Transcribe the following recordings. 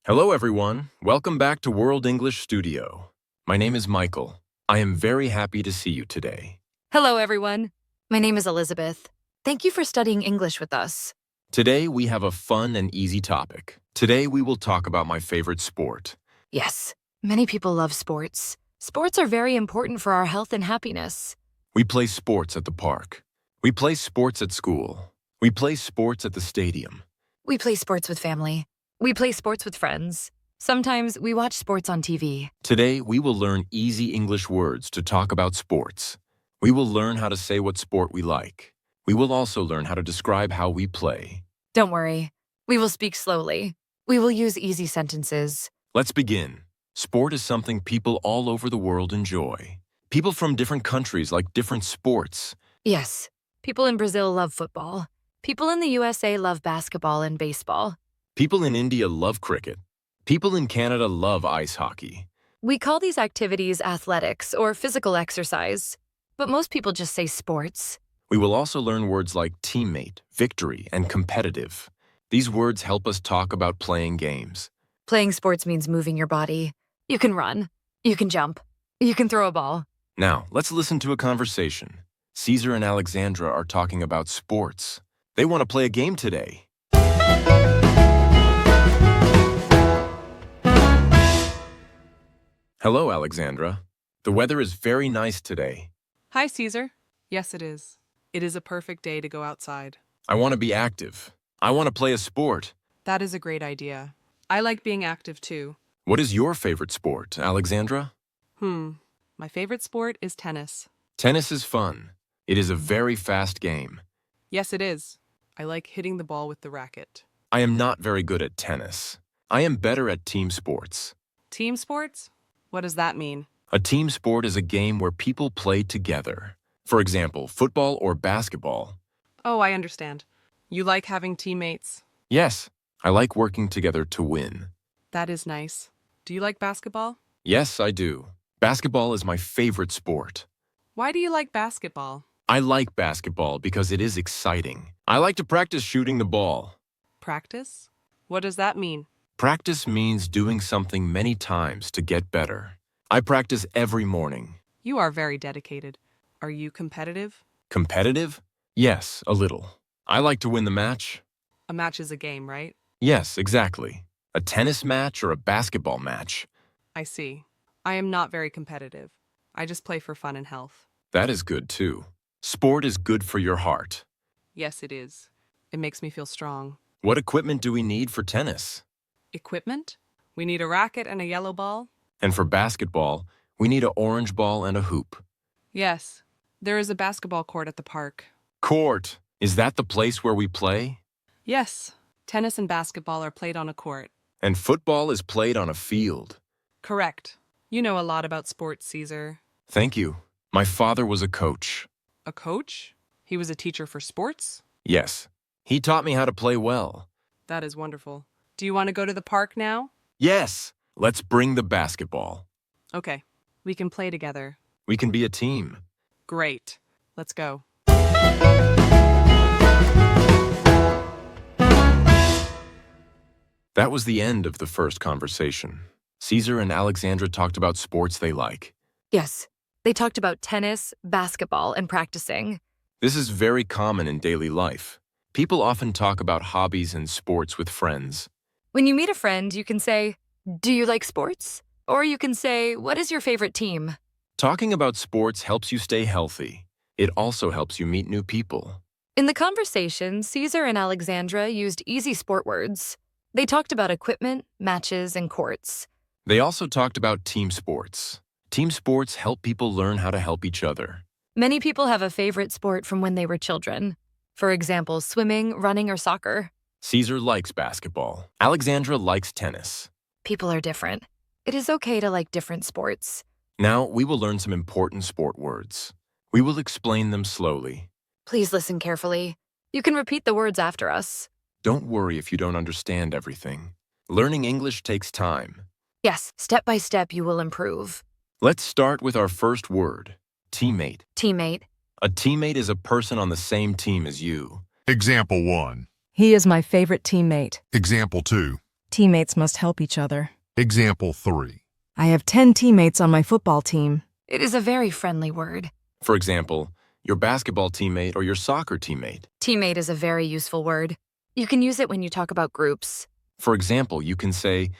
Hello, everyone. Welcome back to World English Studio. My name is Michael. I am very happy to see you today. Hello, everyone. My name is Elizabeth. Thank you for studying English with us. Today, we have a fun and easy topic. Today, we will talk about my favorite sport. Yes, many people love sports. Sports are very important for our health and happiness. We play sports at the park. We play sports at school. We play sports at the stadium. We play sports with family. We play sports with friends. Sometimes we watch sports on TV. Today, we will learn easy English words to talk about sports. We will learn how to say what sport we like. We will also learn how to describe how we play. Don't worry. We will speak slowly. We will use easy sentences. Let's begin. Sport is something people all over the world enjoy. People from different countries like different sports. Yes, people in Brazil love football. People in the USA love basketball and baseball. People in India love cricket. People in Canada love ice hockey. We call these activities athletics or physical exercise, but most people just say sports. We will also learn words like teammate, victory, and competitive. These words help us talk about playing games. Playing sports means moving your body. You can run. You can jump. You can throw a ball. Now, let's listen to a conversation. Caesar and Alexandra are talking about sports. They want to play a game today. Hello, Alexandra. The weather is very nice today. Hi, Caesar. Yes, it is. It is a perfect day to go outside. I want to be active. I want to play a sport. That is a great idea. I like being active too. What is your favorite sport, Alexandra? My favorite sport is tennis. Tennis is fun. It is a very fast game. Yes, it is. I like hitting the ball with the racket. I am not very good at tennis. I am better at team sports. Team sports? What does that mean? A team sport is a game where people play together. For example, football or basketball. Oh, I understand. You like having teammates. Yes, I like working together to win. That is nice. Do you like basketball? Yes, I do. Basketball is my favorite sport. Why do you like basketball? I like basketball because it is exciting. I like to practice shooting the ball. Practice? What does that mean? Practice means doing something many times to get better. I practice every morning. You are very dedicated. Are you competitive? Competitive? Yes, a little. I like to win the match. A match is a game, right? Yes, exactly. A tennis match or a basketball match. I see. I am not very competitive. I just play for fun and health. That is good too. Sport is good for your heart. Yes, it is. It makes me feel strong. What equipment do we need for tennis? Equipment? We need a racket and a yellow ball? And for basketball, we need an orange ball and a hoop. Yes. There is a basketball court at the park. Court! Is that the place where we play? Yes. Tennis and basketball are played on a court. And football is played on a field. Correct. You know a lot about sports, Caesar. Thank you. My father was a coach. A coach? He was a teacher for sports? Yes. He taught me how to play well. That is wonderful. Do you want to go to the park now? Yes! Let's bring the basketball. Okay. We can play together. We can be a team. Great. Let's go. That was the end of the first conversation. Caesar and Alexandra talked about sports they like. Yes, they talked about tennis, basketball, and practicing. This is very common in daily life. People often talk about hobbies and sports with friends. When you meet a friend, you can say, "Do you like sports?" Or you can say, "What is your favorite team?" Talking about sports helps you stay healthy. It also helps you meet new people. In the conversation, Caesar and Alexandra used easy sport words. They talked about equipment, matches, and courts. They also talked about team sports. Team sports help people learn how to help each other. Many people have a favorite sport from when they were children. For example, swimming, running, or soccer. Caesar likes basketball. Alexandra likes tennis. People are different. It is okay to like different sports. Now, we will learn some important sport words. We will explain them slowly. Please listen carefully. You can repeat the words after us. Don't worry if you don't understand everything. Learning English takes time. Yes, step by step you will improve. Let's start with our first word, teammate. Teammate. A teammate is a person on the same team as you. Example 1. He is my favorite teammate. Example 2. Teammates must help each other. Example 3. I have 10 teammates on my football team. It is a very friendly word. For example, your basketball teammate or your soccer teammate. Teammate is a very useful word. You can use it when you talk about groups. For example, you can say,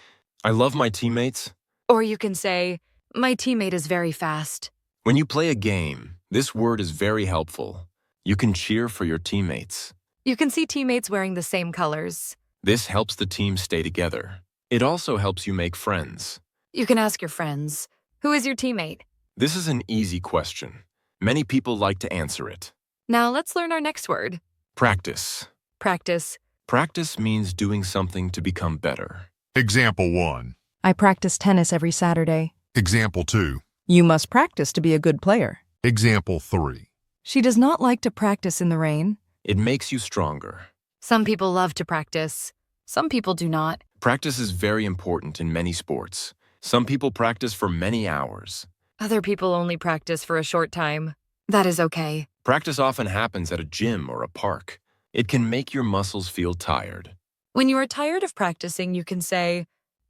I love my teammates. Or you can say, my teammate is very fast. When you play a game, this word is very helpful. You can cheer for your teammates. You can see teammates wearing the same colors. This helps the team stay together. It also helps you make friends. You can ask your friends, who is your teammate? This is an easy question. Many people like to answer it. Now let's learn our next word. Practice. Practice. Practice means doing something to become better. Example 1. I practice tennis every Saturday. Example 2. You must practice to be a good player. Example 3. She does not like to practice in the rain. It makes you stronger. Some people love to practice. Some people do not. Practice is very important in many sports. Some people practice for many hours. Other people only practice for a short time. That is okay. Practice often happens at a gym or a park. It can make your muscles feel tired. When you are tired of practicing, you can say,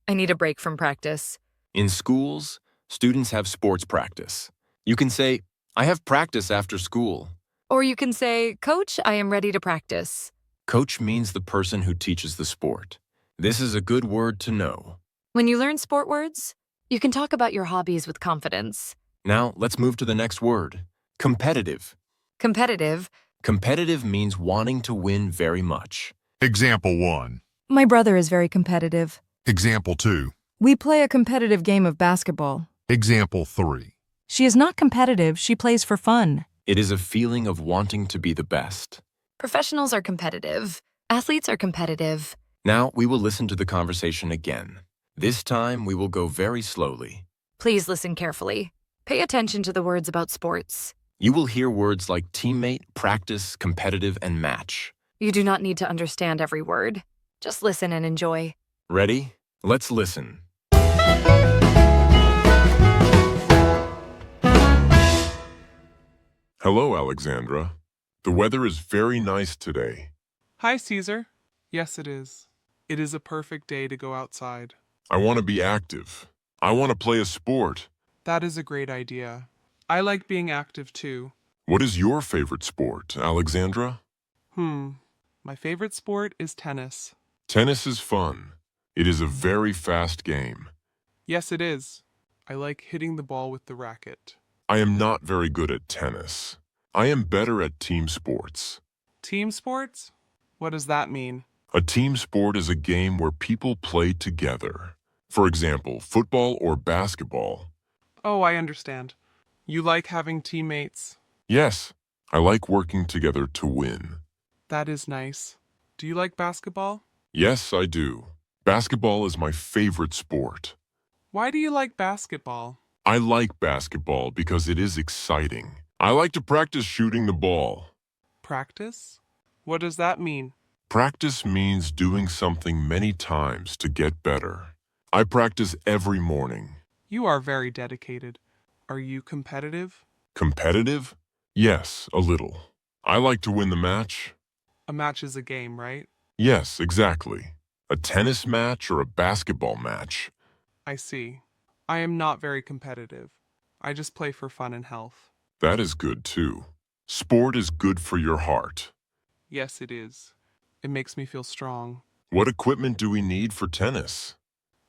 I need a break from practice. In schools, students have sports practice. You can say, I have practice after school. Or you can say, Coach, I am ready to practice. Coach means the person who teaches the sport. This is a good word to know. When you learn sport words, you can talk about your hobbies with confidence. Now, let's move to the next word. Competitive. Competitive. Competitive means wanting to win very much. Example 1. My brother is very competitive. Example 2. We play a competitive game of basketball. Example 3. She is not competitive, she plays for fun. It is a feeling of wanting to be the best. Professionals are competitive. Athletes are competitive. Now, we will listen to the conversation again. This time, we will go very slowly. Please listen carefully. Pay attention to the words about sports. You will hear words like teammate, practice, competitive, and match. You do not need to understand every word. Just listen and enjoy. Ready? Let's listen. Hello, Alexandra. The weather is very nice today. Hi, Caesar. Yes, it is. It is a perfect day to go outside. I want to be active. I want to play a sport. That is a great idea. I like being active too. What is your favorite sport, Alexandra? My favorite sport is tennis. Tennis is fun. It is a very fast game. Yes, it is. I like hitting the ball with the racket. I am not very good at tennis. I am better at team sports. Team sports? What does that mean? A team sport is a game where people play together. For example, football or basketball. Oh, I understand. You like having teammates. Yes, I like working together to win. That is nice. Do you like basketball? Yes, I do. Basketball is my favorite sport. Why do you like basketball? I like basketball because it is exciting. I like to practice shooting the ball. Practice? What does that mean? Practice means doing something many times to get better. I practice every morning. You are very dedicated. Are you competitive? Competitive? Yes, a little. I like to win the match. A match is a game, right? Yes, exactly. A tennis match or a basketball match. I see. I am not very competitive. I just play for fun and health. That is good too. Sport is good for your heart. Yes, it is. It makes me feel strong. What equipment do we need for tennis?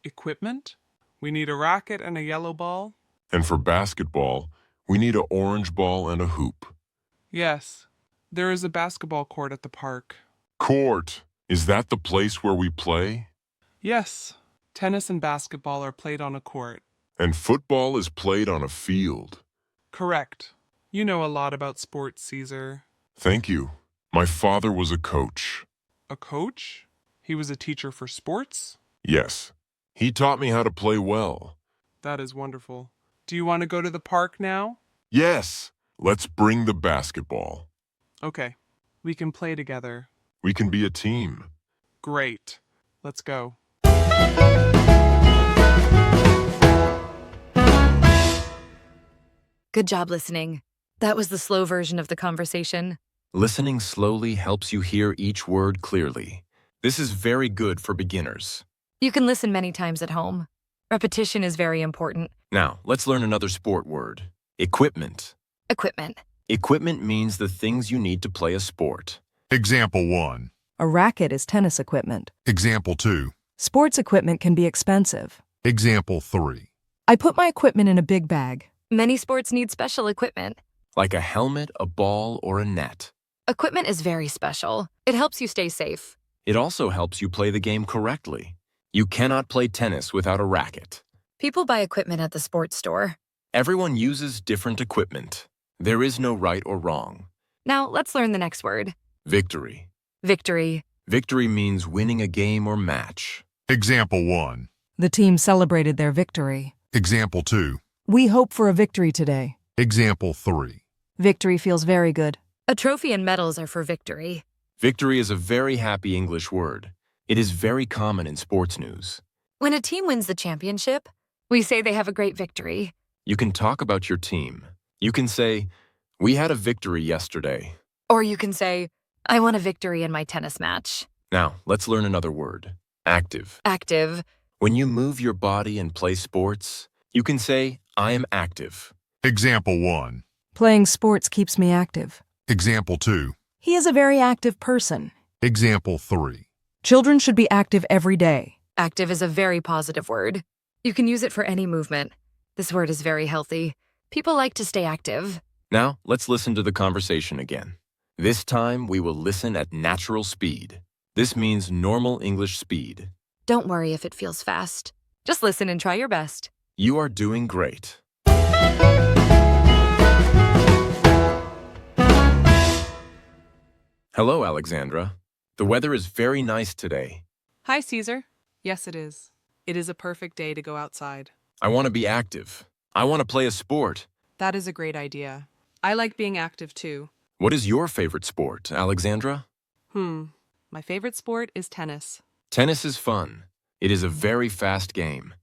Equipment? We need a racket and a yellow ball? And for basketball, we need an orange ball and a hoop. Yes. There is a basketball court at the park. Court. Is that the place where we play? Yes. Tennis and basketball are played on a court. And football is played on a field. Correct. You know a lot about sports, Caesar. Thank you. My father was a coach. A coach? He was a teacher for sports? Yes. He taught me how to play well. That is wonderful. Do you want to go to the park now? Yes. Let's bring the basketball. Okay. We can play together. We can be a team. Great. Let's go. Good job listening. That was the slow version of the conversation. Listening slowly helps you hear each word clearly. This is very good for beginners. You can listen many times at home. Repetition is very important. Now, let's learn another sport word. Equipment. Equipment. Equipment means the things you need to play a sport. Example 1. A racket is tennis equipment. Example 2. Sports equipment can be expensive. Example 3. I put my equipment in a big bag. Many sports need special equipment. Like a helmet, a ball, or a net. Equipment is very special. It helps you stay safe. It also helps you play the game correctly. You cannot play tennis without a racket. People buy equipment at the sports store. Everyone uses different equipment. There is no right or wrong. Now, let's learn the next word. Victory. Victory. Victory means winning a game or match. Example 1. The team celebrated their victory. Example 2. We hope for a victory today. Example 3. Victory feels very good. A trophy and medals are for victory. Victory is a very happy English word. It is very common in sports news. When a team wins the championship, we say they have a great victory. You can talk about your team. You can say, "We had a victory yesterday." Or you can say, I won a victory in my tennis match. Now, let's learn another word. Active. Active. When you move your body and play sports, you can say, "I am active." Example 1. Playing sports keeps me active. Example 2. He is a very active person. Example 3. Children should be active every day. Active is a very positive word. You can use it for any movement. This word is very healthy. People like to stay active. Now, let's listen to the conversation again. This time, we will listen at natural speed. This means normal English speed. Don't worry if it feels fast. Just listen and try your best. You are doing great. Hello, Alexandra. The weather is very nice today. Hi, Caesar. Yes, it is. It is a perfect day to go outside. I want to be active. I want to play a sport. That is a great idea. I like being active too. What is your favorite sport, Alexandra? My favorite sport is tennis. Tennis is fun. It is a very fast game.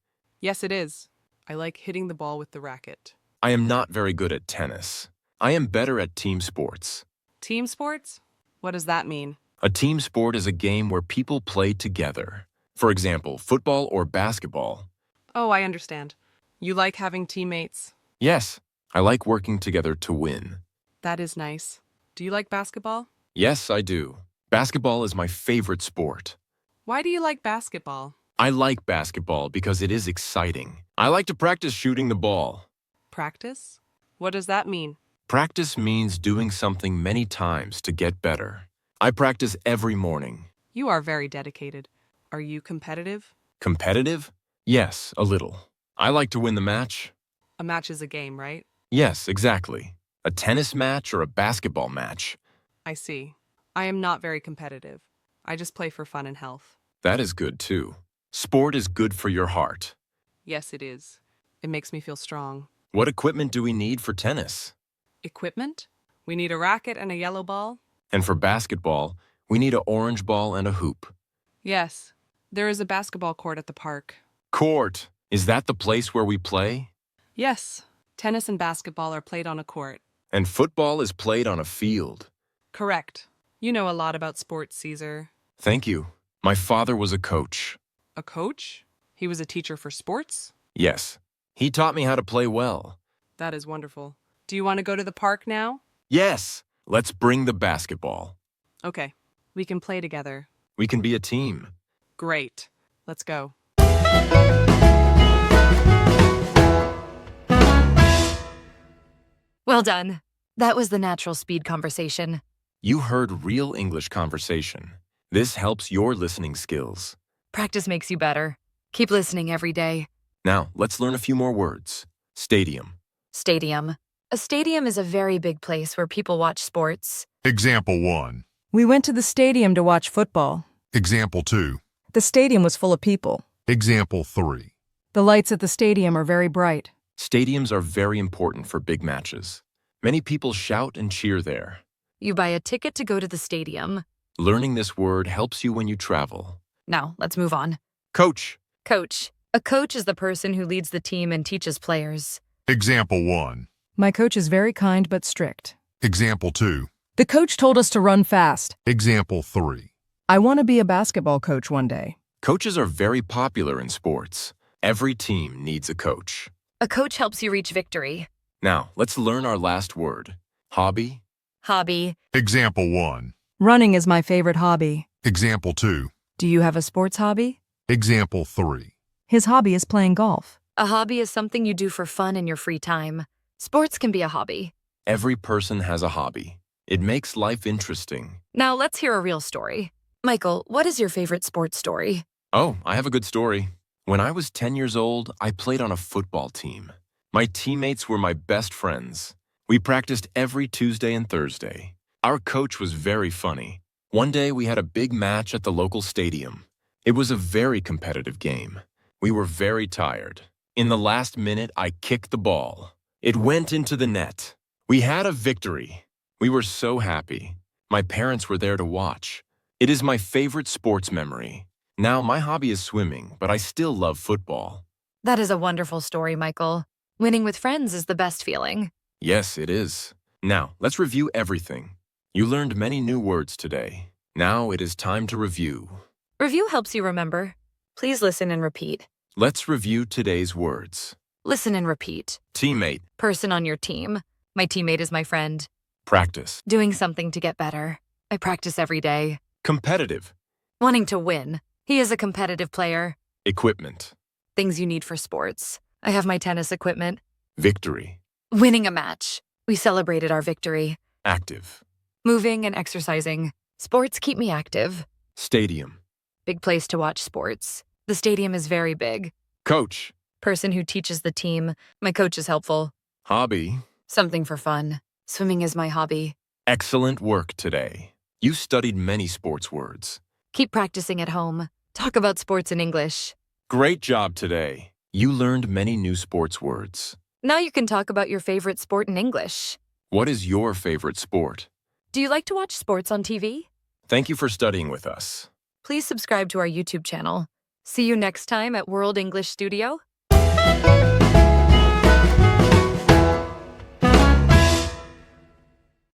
Yes, it is. I like hitting the ball with the racket. I am not very good at tennis. I am better at team sports. Team sports? What does that mean? A team sport is a game where people play together. For example, football or basketball. Oh, I understand. You like having teammates. Yes, I like working together to win. That is nice. Do you like basketball? Yes, I do. Basketball is my favorite sport. Why do you like basketball? I like basketball because it is exciting. I like to practice shooting the ball. Practice? What does that mean? Practice means doing something many times to get better. I practice every morning. You are very dedicated. Are you competitive? Competitive? Yes, a little. I like to win the match. A match is a game, right? Yes, exactly. A tennis match or a basketball match. I see. I am not very competitive. I just play for fun and health. That is good too. Sport is good for your heart. Yes, it is. It makes me feel strong. What equipment do we need for tennis? Equipment? We need a racket and a yellow ball? And for basketball, we need an orange ball and a hoop. Yes. There is a basketball court at the park. Court. Is that the place where we play? Yes. Tennis and basketball are played on a court. And football is played on a field. Correct. You know a lot about sports, Caesar. Thank you. My father was a coach. A coach? He was a teacher for sports? Yes. He taught me how to play well. That is wonderful. Do you want to go to the park now? Yes. Let's bring the basketball. Okay. We can play together. We can be a team. Great. Let's go. Well done. That was the natural speed conversation. You heard real English conversation. This helps your listening skills. Practice makes you better. Keep listening every day. Now, let's learn a few more words. Stadium. Stadium. A stadium is a very big place where people watch sports. Example 1. We went to the stadium to watch football. Example 2. The stadium was full of people. Example 3. The lights at the stadium are very bright. Stadiums are very important for big matches. Many people shout and cheer there. You buy a ticket to go to the stadium. Learning this word helps you when you travel. Now, let's move on. Coach. Coach. A coach is the person who leads the team and teaches players. Example 1. My coach is very kind but strict. Example 2. The coach told us to run fast. Example 3. I want to be a basketball coach one day. Coaches are very popular in sports. Every team needs a coach. A coach helps you reach victory. Now, let's learn our last word. Hobby. Hobby. Example 1. Running is my favorite hobby. Example 2. Do you have a sports hobby? Example 3. His hobby is playing golf. A hobby is something you do for fun in your free time. Sports can be a hobby. Every person has a hobby. It makes life interesting. Now let's hear a real story. Michael, what is your favorite sports story? Oh, I have a good story. When I was 10 years old, I played on a football team. My teammates were my best friends. We practiced every Tuesday and Thursday. Our coach was very funny. One day we had a big match at the local stadium. It was a very competitive game. We were very tired. In the last minute, I kicked the ball. It went into the net. We had a victory. We were so happy. My parents were there to watch. It is my favorite sports memory. Now my hobby is swimming, but I still love football. That is a wonderful story, Michael. Winning with friends is the best feeling. Yes, it is. Now, let's review everything. You learned many new words today. Now it is time to review. Review helps you remember. Please listen and repeat. Let's review today's words. Listen and repeat. Teammate, Person on your team. My teammate is my friend. practice. Doing something to get better. I practice every day. Competitive, Wanting to win. He is a competitive player. equipment. Things you need for sports. I have my tennis equipment. Victory, Winning a match. We celebrated our victory. active. Moving and exercising. Sports keep me active. Stadium, Big place to watch sports. The stadium is very big. coach. Person who teaches the team. My coach is helpful. Hobby. Something for fun. Swimming is my hobby. Excellent work today. You studied many sports words. Keep practicing at home. Talk about sports in English. Great job today. You learned many new sports words. Now you can talk about your favorite sport in English. What is your favorite sport? Do you like to watch sports on TV? Thank you for studying with us. Please subscribe to our YouTube channel. See you next time at World English Studio.